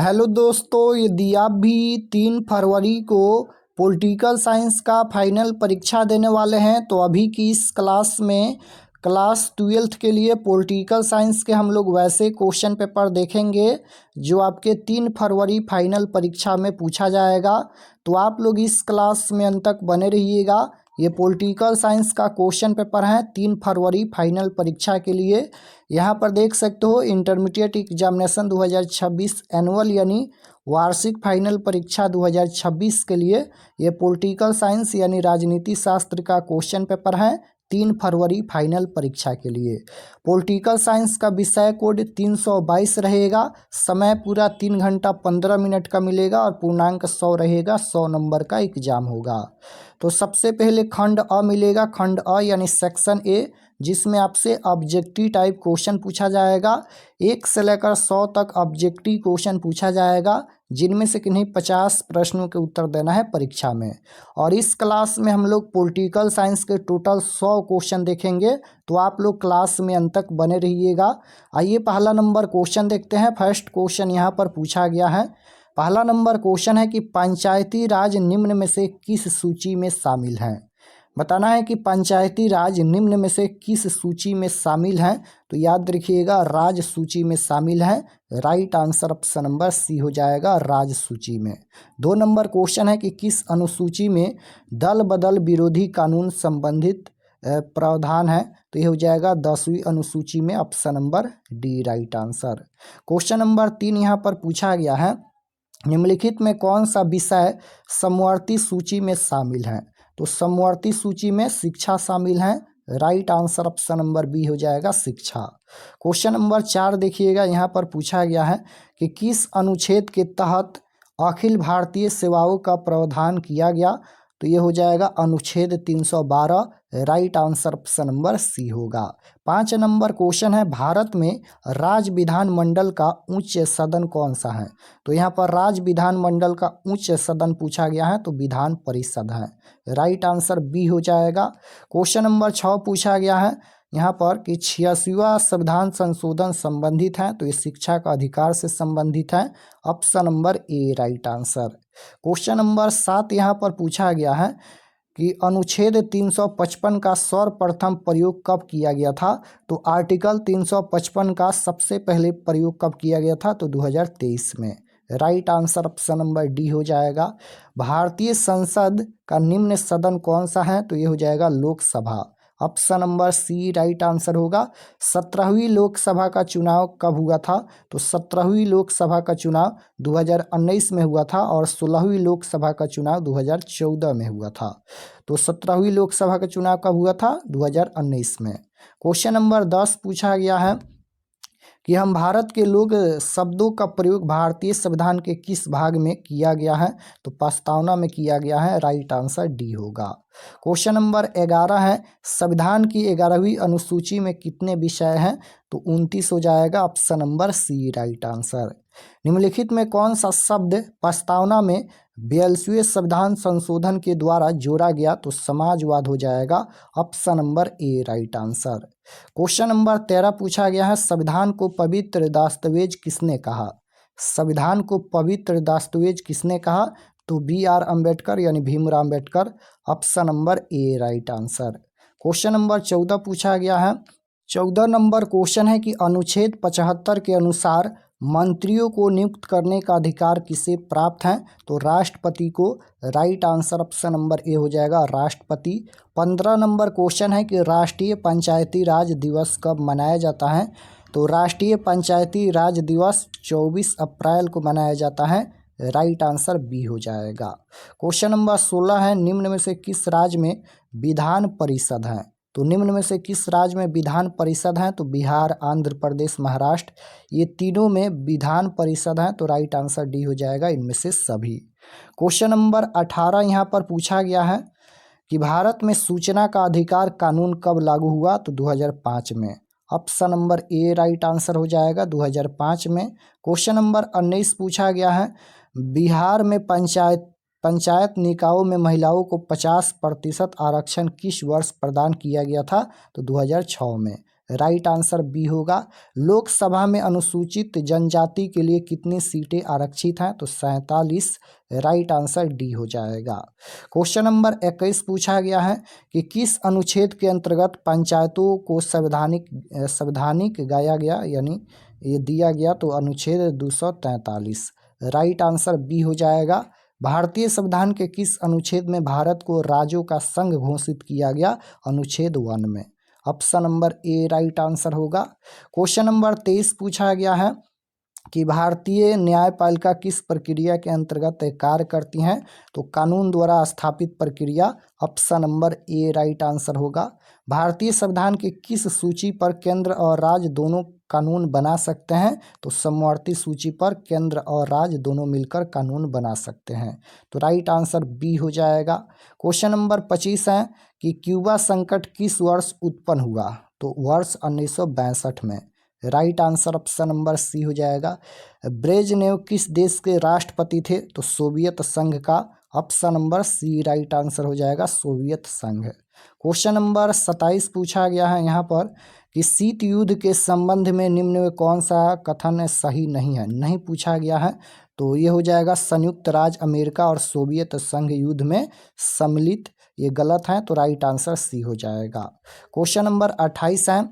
Hello दोस्तों, यदि आप भी 3 फरवरी को पॉलिटिकल साइंस का फाइनल परीक्षा देने वाले हैं तो अभी की इस क्लास में क्लास 12th के लिए पॉलिटिकल साइंस के हम लोग वैसे क्वेश्चन पेपर देखेंगे जो आपके 3 फरवरी फाइनल परीक्षा में पूछा जाएगा। तो आप लोग इस क्लास में अंत तक बने रहिएगा। ये पॉलिटिकल साइंस का क्वेश्चन पेपर है 3 फरवरी फाइनल परीक्षा के लिए। यहाँ पर देख सकते हो इंटरमीडिएट एग्जामिनेशन 2026 एनुअल यानी वार्षिक फाइनल परीक्षा 2026 के लिए ये पॉलिटिकल साइंस यानी राजनीति शास्त्र का क्वेश्चन पेपर है 3 फरवरी फाइनल परीक्षा के लिए। पॉलिटिकल साइंस का विषय कोड 322 रहेगा। समय पूरा 3 घंटा 15 मिनट का मिलेगा और पूर्णांक 100 रहेगा। 100 नंबर का एग्जाम होगा। तो सबसे पहले खंड अ मिलेगा। खंड अ यानी सेक्शन ए, जिसमें आपसे ऑब्जेक्टिव टाइप क्वेश्चन पूछा जाएगा। 1 से लेकर 100 तक ऑब्जेक्टिव क्वेश्चन पूछा जाएगा, जिनमें से किन्हीं 50 प्रश्नों के उत्तर देना है परीक्षा में। और इस क्लास में हम लोग पॉलिटिकल साइंस के टोटल 100 क्वेश्चन देखेंगे। तो आप लोग क्लास में अंत तक बने रहिएगा। आइए पहला नंबर क्वेश्चन देखते हैं। फर्स्ट क्वेश्चन यहाँ पर पूछा गया है। पहला नंबर क्वेश्चन है कि पंचायती राज निम्न में से किस सूची में शामिल है। बताना है कि पंचायती राज निम्न में से किस सूची में शामिल है। तो याद रखिएगा राज सूची में शामिल है। Right answer option number C हो जाएगा, राज सूची में। 2 नंबर क्वेश्चन है कि किस अनुसूची में दल बदल विरोधी कानून संबंधित प्रावधान है। तो ये हो जाएगा 10वीं अनुसूची में, option number D right answer. Question number 3 यहाँ पर पूछा गया है, निम्नलिखित में कौन सा विषय समवर्ती सूची में शामिल है। तो समवर्ती सूची में शिक्षा शामिल है। Right answer option number B हो जाएगा, शिक्षा। क्वेश्चन नंबर 4 देखिएगा, यहाँ पर पूछा गया है कि किस अनुच्छेद के तहत अखिल भारतीय सेवाओं का प्रावधान किया गया। तो ये हो जाएगा अनुच्छेद 312। Right answer option number C होगा। 5 नंबर क्वेश्चन है, भारत में राज्य विधानमंडल का उच्च सदन कौन सा है। तो यहाँ पर राज्य विधानमंडल का उच्च सदन पूछा गया है, तो विधान परिषद है। राइट आंसर बी हो जाएगा। क्वेश्चन नंबर 6 पूछा गया है यहाँ पर कि 86वां संविधान संशोधन संबंधित है। तो ये शिक्षा का अधिकार से संबंधित है। Option number A right answer. Question number 7 यहाँ पर पूछा गया है कि अनुच्छेद 355 का सर्वप्रथम प्रयोग कब किया गया था। तो आर्टिकल 355 का सबसे पहले प्रयोग कब किया गया था। तो 2023 में। Right answer option number D हो जाएगा। भारतीय संसद का निम्न सदन कौन सा है। तो ये हो जाएगा Lok Sabha. Option number C right answer होगा। 17वीं लोकसभा का चुनाव कब हुआ था। तो 17वीं लोकसभा का चुनाव 2019 में हुआ था और 16वीं लोकसभा का चुनाव 2014 में हुआ था। तो 17वीं लोकसभा का चुनाव कब हुआ था, 2019 में। क्वेश्चन नंबर 10 पूछा गया है कि हम भारत के लोग शब्दों का प्रयोग भारतीय संविधान के किस भाग में किया गया है। तो प्रस्तावना में किया गया है। राइट आंसर डी होगा। क्वेश्चन नंबर 11 है, संविधान की 11वीं अनुसूची में कितने विषय हैं। तो 29 हो जाएगा। Option number C right answer. निम्नलिखित में कौन सा शब्द प्रस्तावना में 42वें संविधान संशोधन के द्वारा जोड़ा गया। तो समाजवाद हो जाएगा। Option number A right answer. Question number 13 पूछा गया है, संविधान को पवित्र दस्तावेज किसने कहा। संविधान को पवित्र दस्तावेज किसने कहा। तो BR अम्बेडकर यानी Bhimrao Ambedkar. Option number A right answer. Question number 14 पूछा गया है। 14 नंबर क्वेश्चन है कि अनुच्छेद 75 के अनुसार मंत्रियों को नियुक्त करने का अधिकार किसे प्राप्त है। तो राष्ट्रपति को। राइट आंसर ऑप्शन नंबर ए हो जाएगा, राष्ट्रपति। 15 नंबर क्वेश्चन है कि राष्ट्रीय पंचायती राज दिवस कब मनाया जाता है। तो राष्ट्रीय पंचायती राज दिवस 24 अप्रैल को मनाया जाता है। राइट आंसर बी हो जाएगा। क्वेश्चन नंबर 16 है, निम्न में से किस राज्य में विधान परिषद है। तो निम्न में से किस राज्य में विधान परिषद है। तो बिहार, आंध्र प्रदेश, महाराष्ट्र, ये तीनों में विधान परिषद है। तो राइट आंसर डी हो जाएगा, इनमें से सभी। क्वेश्चन नंबर 18 यहाँ पर पूछा गया है कि भारत में सूचना का अधिकार कानून कब लागू हुआ। तो 2005 में। Option number A right answer हो जाएगा, 2005 में। क्वेश्चन नंबर 19 पूछा गया है, बिहार में पंचायत निकायों में महिलाओं को 50% आरक्षण किस वर्ष प्रदान किया गया था। तो 2006 में। राइट आंसर बी होगा। लोकसभा में अनुसूचित जनजाति के लिए कितनी सीटें आरक्षित हैं? तो 47। राइट आंसर डी हो जाएगा। क्वेश्चन नंबर 21 पूछा गया है कि किस अनुच्छेद के अंतर्गत पंचायतों को संवैधानिक गाया गया, यानी ये दिया गया? तो अनुच्छेद 243। राइट आंसर बी हो जाएगा। भारतीय संविधान के किस अनुच्छेद में भारत को राज्यों का संघ घोषित किया गया? अनुच्छेद 1 में। Option number A right answer होगा। क्वेश्चन नंबर 23 पूछा गया है कि भारतीय न्यायपालिका किस प्रक्रिया के अंतर्गत कार्य करती हैं? तो कानून द्वारा स्थापित प्रक्रिया। Option number A right answer होगा। भारतीय संविधान की किस सूची पर केंद्र और राज्य दोनों कानून बना सकते हैं? तो समवर्ती सूची पर केंद्र और राज्य दोनों मिलकर कानून बना सकते हैं। तो राइट आंसर बी हो जाएगा। क्वेश्चन नंबर 25 है कि क्यूबा संकट किस वर्ष उत्पन्न हुआ? तो वर्ष 1962 में। Right answer option number C हो जाएगा। ब्रेजनेव किस देश के राष्ट्रपति थे? तो सोवियत संघ का। Option number C right answer हो जाएगा, सोवियत संघ। क्वेश्चन नंबर 27 पूछा गया है यहाँ पर कि शीत युद्ध के संबंध में निम्न में कौन सा कथन सही नहीं है? नहीं पूछा गया है, तो ये हो जाएगा संयुक्त राज्य अमेरिका और सोवियत संघ युद्ध में सम्मिलित, ये गलत है, तो राइट आंसर सी हो जाएगा। क्वेश्चन नंबर 28 है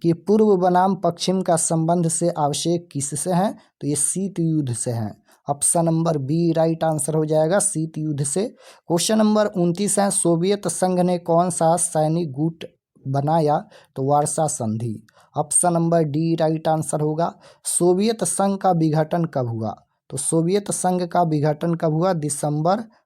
कि पूर्व बनाम पश्चिम का संबंध से आवश्यक किससे है? तो ये शीत युद्ध से है। Option number B right answer हो जाएगा, शीत युद्ध से। क्वेश्चन नंबर 29 है सोवियत संघ ने कौन सा सैनिक गुट बनाया? तो वार्सा संधि। Option number D right answer होगा। सोवियत संघ का विघटन कब हुआ? तो सोवियत संघ का विघटन कब हुआ?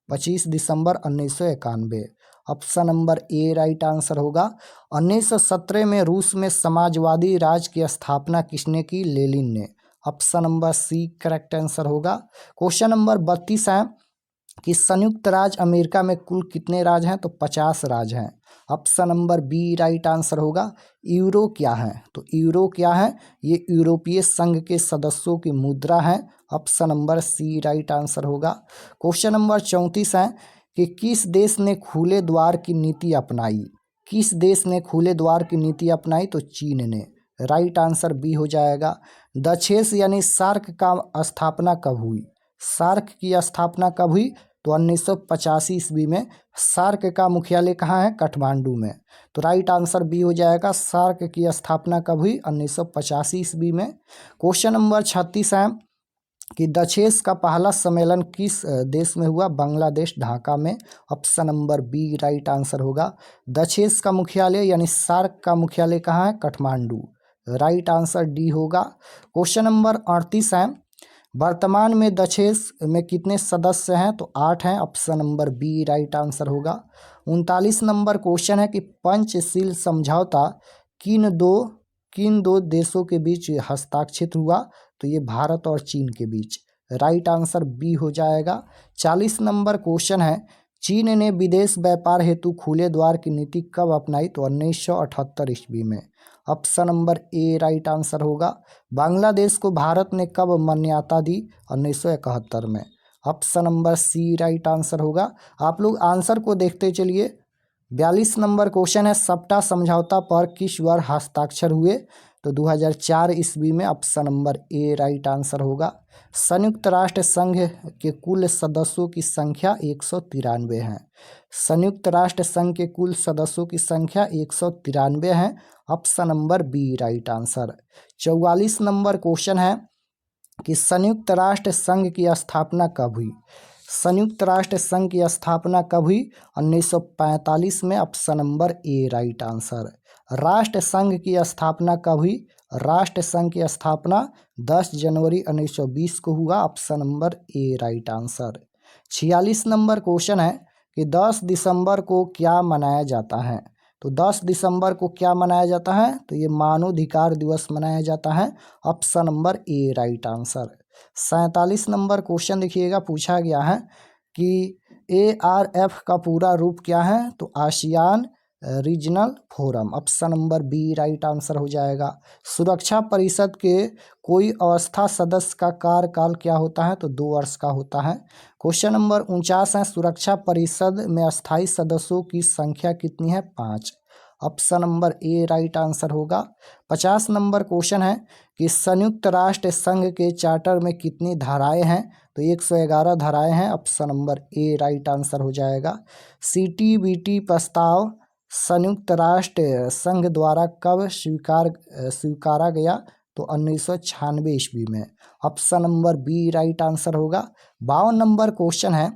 25 दिसंबर 1991। Option number A right answer होगा। 1917 में रूस में समाजवादी राज्य की स्थापना किसने की? लेनिन ने। Option number C correct answer होगा। क्वेश्चन नंबर 32 है कि संयुक्त राज्य अमेरिका में कुल कितने राज्य हैं? तो 50 राज्य हैं। Option number B right answer होगा। यूरो क्या है? तो यूरो क्या है? ये यूरोपीय संघ के सदस्यों की मुद्रा है। Option number C right answer होगा। क्वेश्चन नंबर 34 है कि किस देश ने खुले द्वार की नीति अपनाई? किस देश ने खुले द्वार की नीति अपनाई? तो चीन ने। राइट आंसर बी हो जाएगा। दक्षेस यानी सार्क का स्थापना कब हुई? सार्क की स्थापना कब हुई? तो 1985 ईस्वी में। सार्क का मुख्यालय कहाँ है? काठमांडू में। तो राइट आंसर बी हो जाएगा। सार्क की स्थापना कब हुई? 1985 ईस्वी में। क्वेश्चन नंबर 36 है कि दक्षेस का पहला सम्मेलन किस देश में हुआ? बांग्लादेश, ढाका में। Option number B right answer होगा। दक्षेस का मुख्यालय यानी सार्क का मुख्यालय कहाँ है? काठमांडू। राइट आंसर डी होगा। क्वेश्चन नंबर 38 है वर्तमान में दक्षेस में कितने सदस्य हैं? तो 8 हैं। Option number B right answer होगा। 39 नंबर क्वेश्चन है कि पंचशील समझौता किन दो देशों के बीच हस्ताक्षरित हुआ? तो ये भारत और चीन के बीच। राइट आंसर बी हो जाएगा। 40 नंबर क्वेश्चन है चीन ने विदेश व्यापार हेतु खुले द्वार की नीति कब अपनाई? तो 1978 ईस्वी में। Option number A right answer होगा। बांग्लादेश को भारत ने कब मान्यता दी? 1971 में। Option number C right answer होगा। आप लोग आंसर को देखते चलिए। 42 नंबर क्वेश्चन है सप्टा समझौता पर किस वर्ष हस्ताक्षर हुए? तो 2004 ईस्वी में। Option number A right answer होगा। संयुक्त राष्ट्र संघ के कुल सदस्यों की संख्या 193 है। संयुक्त राष्ट्र संघ के कुल सदस्यों की संख्या 193 है। Option number B right answer. 44 number question है कि संयुक्त राष्ट्र संघ की स्थापना कब हुई? संयुक्त राष्ट्र संघ की स्थापना कब हुई? 1945 में। Option number A right answer. राष्ट्र संघ की स्थापना कब हुई? राष्ट्र संघ की स्थापना 10 जनवरी 1920 को हुआ। Option number A right answer. 46 number question है कि 10 दिसंबर को क्या मनाया जाता है? तो 10 दिसंबर को क्या मनाया जाता है? तो ये मानवाधिकार दिवस मनाया जाता है। Option number A right answer. 47 number question देखिएगा, पूछा गया है कि ARF का पूरा रूप क्या है? तो ASEAN regional forum. Option number B right answer हो जाएगा। सुरक्षा परिषद के कोई अवस्था सदस्य का कार्यकाल क्या होता है? तो 2 वर्ष का होता है। क्वेश्चन नंबर 49 है सुरक्षा परिषद में स्थायी सदस्यों की संख्या कितनी है? 5। Option number A right answer होगा। 50 नंबर क्वेश्चन है कि संयुक्त राष्ट्र संघ के चार्टर में कितनी धाराएं हैं? तो 111 धाराएं हैं। Option number A right answer हो जाएगा। CTBT प्रस्ताव संयुक्त राष्ट्र संघ द्वारा कब स्वीकारा गया? तो 1996 ईस्वी में। Option number B right answer होगा। 52 नंबर क्वेश्चन है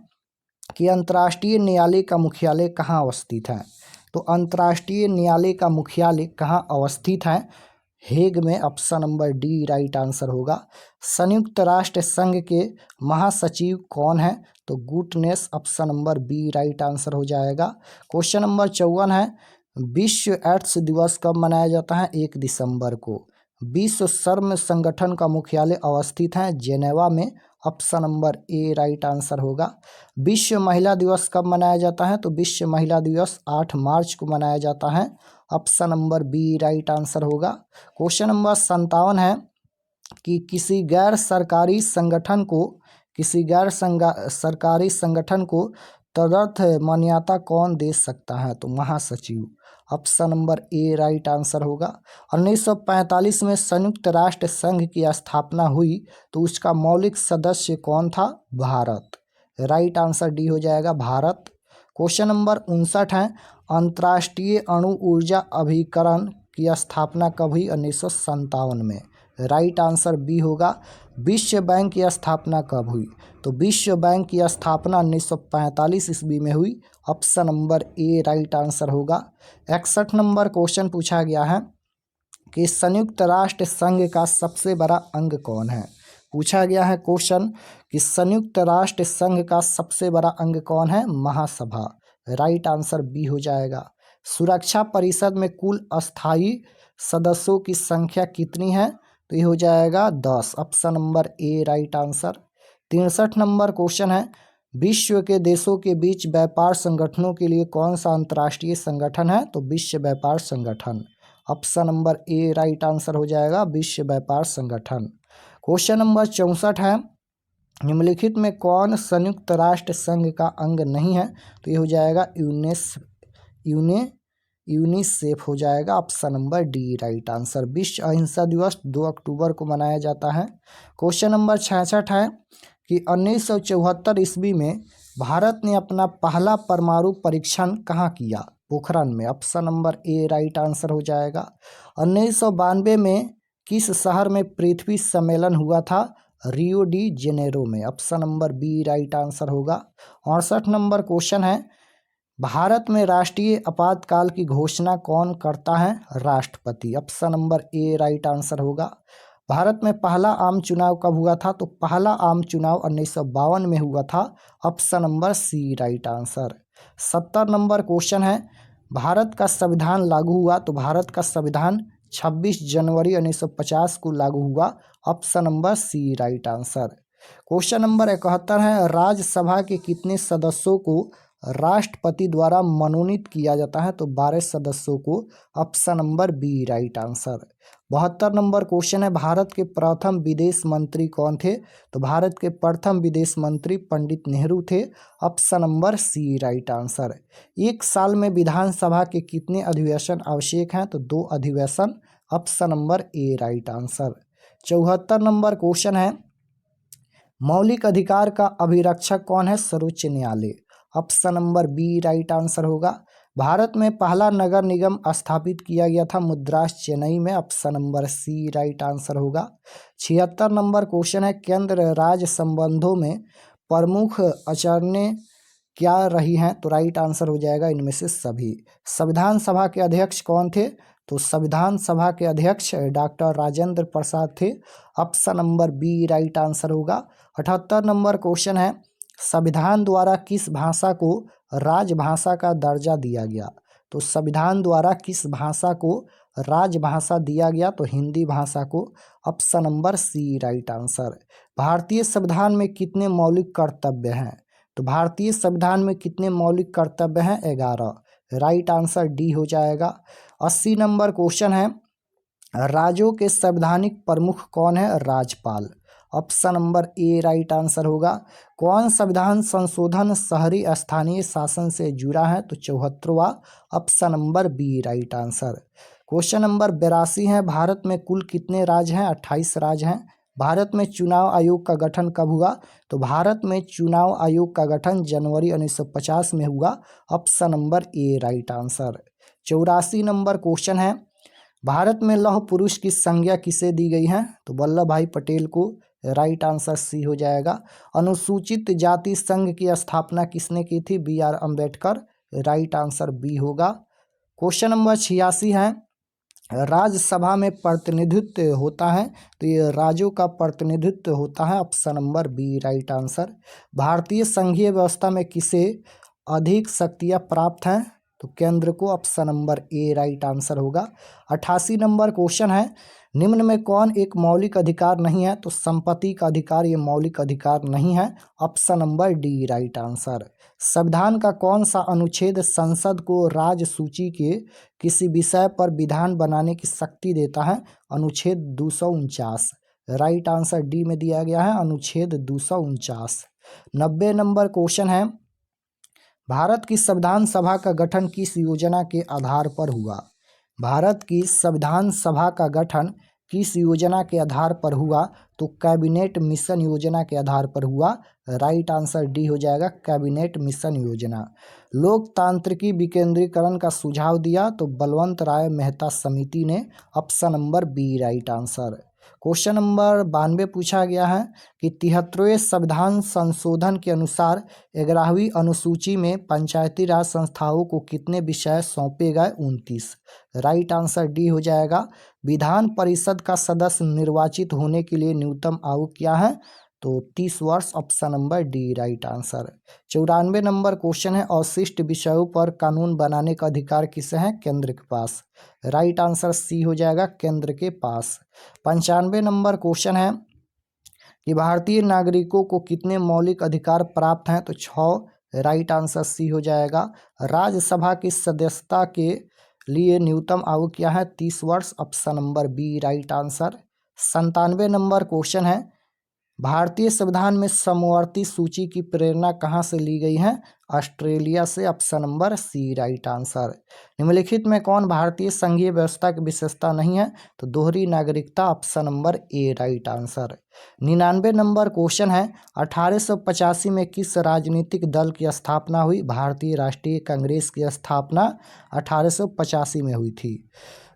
कि अंतर्राष्ट्रीय न्यायालय का मुख्यालय कहाँ अवस्थित है? तो अंतर्राष्ट्रीय न्यायालय का मुख्यालय कहाँ अवस्थित है? हेग में। Option number D right answer होगा। संयुक्त राष्ट्र संघ के महासचिव कौन है? तो Guterres. Option number B right answer हो जाएगा। क्वेश्चन नंबर 54 है विश्व एड्स दिवस कब मनाया जाता है? 1 दिसंबर को। विश्व श्रम संगठन का मुख्यालय अवस्थित है जेनेवा में। Option number A right answer होगा। विश्व महिला दिवस कब मनाया जाता है? तो विश्व महिला दिवस 8 मार्च को मनाया जाता है। Option number B right answer होगा। क्वेश्चन नंबर 57 है कि किसी गैर सरकारी संगठन को तदर्थ मान्यता कौन दे सकता है? तो महासचिव। Option number A right answer होगा। 1945 में संयुक्त राष्ट्र संघ की स्थापना हुई तो उसका मौलिक सदस्य कौन था? भारत। राइट आंसर डी हो जाएगा, भारत। क्वेश्चन नंबर 59 है अंतर्राष्ट्रीय अणु ऊर्जा अभिकरण की स्थापना कब हुई? 1957 में। राइट आंसर बी होगा। विश्व बैंक की स्थापना कब हुई? तो विश्व बैंक की स्थापना 1945 ईस्वी में हुई। Option number A right answer होगा। 61 नंबर क्वेश्चन पूछा गया है कि संयुक्त राष्ट्र संघ का सबसे बड़ा अंग कौन है? पूछा गया है क्वेश्चन कि संयुक्त राष्ट्र संघ का सबसे बड़ा अंग कौन है? महासभा। राइट आंसर बी हो जाएगा। सुरक्षा परिषद में कुल अस्थायी सदस्यों की संख्या कितनी है? तो ये हो जाएगा 10। Option number A right answer. 63 number question है विश्व के देशों के बीच व्यापार संगठनों के लिए कौन सा अंतर्राष्ट्रीय संगठन है? तो विश्व व्यापार संगठन। Option number A right answer हो जाएगा, विश्व व्यापार संगठन। क्वेश्चन नंबर 64 है निम्नलिखित में कौन संयुक्त राष्ट्र संघ का अंग नहीं है? तो ये हो जाएगा यूनिसेफ हो जाएगा। Option number D right answer. विश्व अहिंसा दिवस 2 अक्टूबर को मनाया जाता है। क्वेश्चन नंबर 66 है कि 1974 ईस्वी में भारत ने अपना पहला परमाणु परीक्षण कहाँ किया? पोखरण में। Option number A right answer हो जाएगा। 1992 में किस शहर में पृथ्वी सम्मेलन हुआ था? रियो डी जेनेरो में। Option number B right answer होगा। 68 नंबर क्वेश्चन है भारत में राष्ट्रीय आपातकाल की घोषणा कौन करता है? राष्ट्रपति। Option number A right answer होगा। भारत में पहला आम चुनाव कब हुआ था? तो पहला आम चुनाव 1952 में हुआ था। Option number C right answer. 70 number question है भारत का संविधान लागू हुआ? तो भारत का संविधान 26 जनवरी 1950 को लागू हुआ। Option number C right answer. Question number 71 है राज्यसभा के कितने सदस्यों को राष्ट्रपति द्वारा मनोनीत किया जाता है? तो 12 सदस्यों को। Option number B right answer. 72 number question है भारत के प्रथम विदेश मंत्री कौन थे? तो भारत के प्रथम विदेश मंत्री पंडित नेहरू थे। Option number C right answer. एक साल में विधानसभा के कितने अधिवेशन आवश्यक हैं? तो 2 अधिवेशन। Option number A right answer. 74 number question है मौलिक अधिकार का अभिरक्षक कौन है? सर्वोच्च न्यायालय। Option number B right answer होगा। भारत में पहला नगर निगम स्थापित किया गया था मद्रास चेन्नई में। Option number C right answer होगा। 76 नंबर क्वेश्चन है केंद्र राज्य संबंधों में प्रमुख अड़चनें क्या रही हैं? तो राइट आंसर हो जाएगा इनमें से सभी। संविधान सभा के अध्यक्ष कौन थे? तो संविधान सभा के अध्यक्ष डॉक्टर राजेंद्र प्रसाद थे। Option number B right answer होगा। 78 नंबर क्वेश्चन है संविधान द्वारा किस भाषा को राजभाषा का दर्जा दिया गया? तो संविधान द्वारा किस भाषा को राजभाषा दिया गया? तो हिंदी भाषा को। Option number C right answer. भारतीय संविधान में कितने मौलिक कर्तव्य हैं? तो भारतीय संविधान में कितने मौलिक कर्तव्य हैं? 11। राइट आंसर डी हो जाएगा। 80 नंबर क्वेश्चन है राज्यों के संवैधानिक प्रमुख कौन है? राज्यपाल। Option number A right answer होगा। कौन संविधान संशोधन शहरी स्थानीय शासन से जुड़ा है? तो 74वां, option number B right answer. Question number 82 है, भारत में कुल कितने राज्य हैं? 28 राज्य हैं। भारत में चुनाव आयोग का गठन कब हुआ? तो भारत में चुनाव आयोग का गठन जनवरी 1950 में हुआ। Option number A right answer. 84 number question है, भारत में लौह पुरुष की संज्ञा किसे दी गई है? तो वल्लभ भाई पटेल को। राइट आंसर सी हो जाएगा। अनुसूचित जाति संघ की स्थापना किसने की थी? B R Ambedkar. Right answer B होगा। क्वेश्चन नंबर 86 है, राज्यसभा में प्रतिनिधित्व होता है? तो ये राज्यों का प्रतिनिधित्व होता है। Option number B right answer. भारतीय संघीय व्यवस्था में किसे अधिक शक्तियां प्राप्त हैं? तो केंद्र को। Option number A right answer होगा। 88 नंबर क्वेश्चन है, निम्न में कौन एक मौलिक अधिकार नहीं है? तो संपत्ति का अधिकार ये मौलिक अधिकार नहीं है। Option number D right answer. संविधान का कौन सा अनुच्छेद संसद को राज्य सूची के किसी विषय पर विधान बनाने की शक्ति देता है? अनुच्छेद 249। राइट आंसर डी में दिया गया है, अनुच्छेद 249। 90 नंबर क्वेश्चन है, भारत की संविधान सभा का गठन किस योजना के आधार पर हुआ? भारत की संविधान सभा का गठन किस योजना के आधार पर हुआ? तो कैबिनेट मिशन योजना के आधार पर हुआ। राइट आंसर डी हो जाएगा, कैबिनेट मिशन योजना। लोकतांत्रिकी विकेंद्रीकरण का सुझाव दिया? तो बलवंत राय मेहता समिति ने। Option number B right answer. Question number 92 पूछा गया है कि 73वें संविधान संशोधन के अनुसार 11वीं अनुसूची में पंचायती राज संस्थाओं को कितने विषय सौंपे गए? 29। राइट आंसर डी हो जाएगा। विधान परिषद का सदस्य निर्वाचित होने के लिए न्यूनतम आयु क्या है? तो 30 वर्ष। Option number D right answer. 94 number question है, अवशिष्ट विषयों पर कानून बनाने का अधिकार किसे है? केंद्र के पास। राइट आंसर सी हो जाएगा, केंद्र के पास। 95 नंबर क्वेश्चन है कि भारतीय नागरिकों को कितने मौलिक अधिकार प्राप्त हैं? तो 6। राइट आंसर सी हो जाएगा। राज्यसभा की सदस्यता के लिए न्यूनतम आयु क्या है? 30 वर्ष। Option number B right answer. 97 number question है, भारतीय संविधान में समवर्ती सूची की प्रेरणा कहाँ से ली गई है? ऑस्ट्रेलिया से। Option number C right answer. निम्नलिखित में कौन भारतीय संघीय व्यवस्था की विशेषता नहीं है? तो दोहरी नागरिकता। Option number A right answer. 99 number question है, 1885 में किस राजनीतिक दल की स्थापना हुई? भारतीय राष्ट्रीय कांग्रेस की स्थापना 1885 में हुई थी।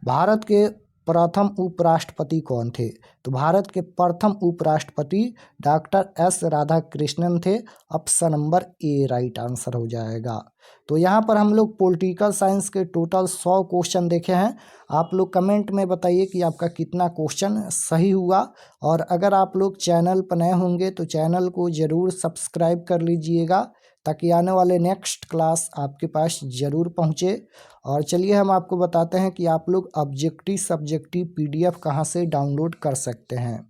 भारत के प्रथम उपराष्ट्रपति कौन थे? तो भारत के प्रथम उपराष्ट्रपति डॉक्टर एस राधाकृष्णन थे। Option number A right answer हो जाएगा। तो यहाँ पर हम लोग पॉलिटिकल साइंस के टोटल 100 क्वेश्चन देखे हैं। आप लोग कमेंट में बताइए कि आपका कितना क्वेश्चन सही हुआ। और अगर आप लोग चैनल पर नए होंगे तो चैनल को ज़रूर सब्सक्राइब कर लीजिएगा, ताकि आने वाले नेक्स्ट क्लास आपके पास ज़रूर पहुँचे। और चलिए हम आपको बताते हैं कि आप लोग ऑब्जेक्टिव सब्जेक्टिव PDF कहाँ से डाउनलोड कर सकते हैं।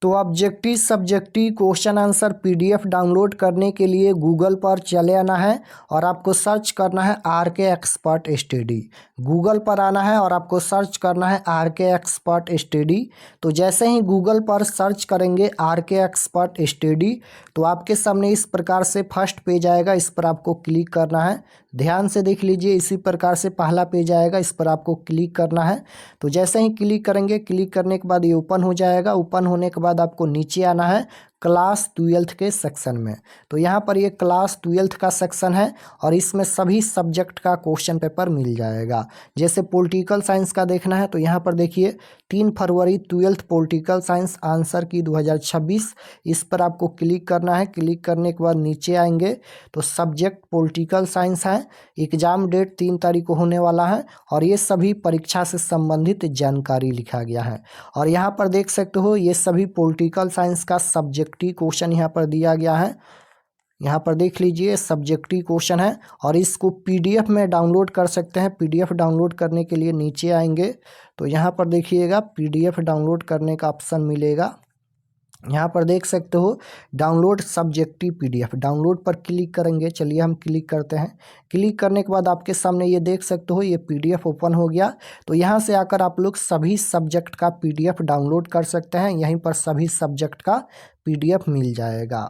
तो objective subjective question answer PDF download करने के लिए गूगल पर चले आना है और आपको सर्च करना है RK एक्सपर्ट स्टडी। गूगल पर आना है और आपको सर्च करना है RK एक्सपर्ट स्टडी। तो जैसे ही गूगल पर सर्च करेंगे RK एक्सपर्ट स्टडी, तो आपके सामने इस प्रकार से फर्स्ट पेज आएगा। इस पर आपको क्लिक करना है। ध्यान से देख लीजिए, इसी प्रकार से पहला पेज आएगा, इस पर आपको क्लिक करना है। तो जैसे ही क्लिक करेंगे, क्लिक करने के बाद ये ओपन हो जाएगा। ओपन होने के बाद आपको नीचे आना है क्लास 12th के सेक्शन में। तो यहाँ पर ये क्लास 12th का सेक्शन है और इसमें सभी सब्जेक्ट का क्वेश्चन पेपर मिल जाएगा। जैसे पॉलिटिकल साइंस का देखना है तो यहाँ पर देखिए 3 फरवरी 12th पॉलिटिकल साइंस आंसर की 2026, इस पर आपको क्लिक करना है। क्लिक करने के बाद नीचे आएंगे तो सब्जेक्ट पॉलिटिकल साइंस है। एग्जाम डेट 3 तारीख को होने वाला है और ये सभी परीक्षा से संबंधित जानकारी लिखा गया है। और यहाँ पर देख सकते हो ये सभी पॉलिटिकल साइंस का सब्जेक्टिव क्वेश्चन यहाँ पर दिया गया है। यहाँ पर देख लीजिए सब्जेक्टिव क्वेश्चन है और इसको PDF में डाउनलोड कर सकते हैं। PDF डाउनलोड करने के लिए नीचे आएंगे तो यहाँ पर देखिएगा PDF डाउनलोड करने का ऑप्शन मिलेगा। यहाँ पर देख सकते हो डाउनलोड सब्जेक्टिव पीडीएफ, डाउनलोड पर क्लिक करेंगे। चलिए हम क्लिक करते हैं। क्लिक करने के बाद आपके सामने ये देख सकते हो ये पीडीएफ ओपन हो गया। तो यहाँ से आकर आप लोग सभी सब्जेक्ट का पीडीएफ डाउनलोड कर सकते हैं। यहीं पर सभी सब्जेक्ट का पीडीएफ मिल जाएगा।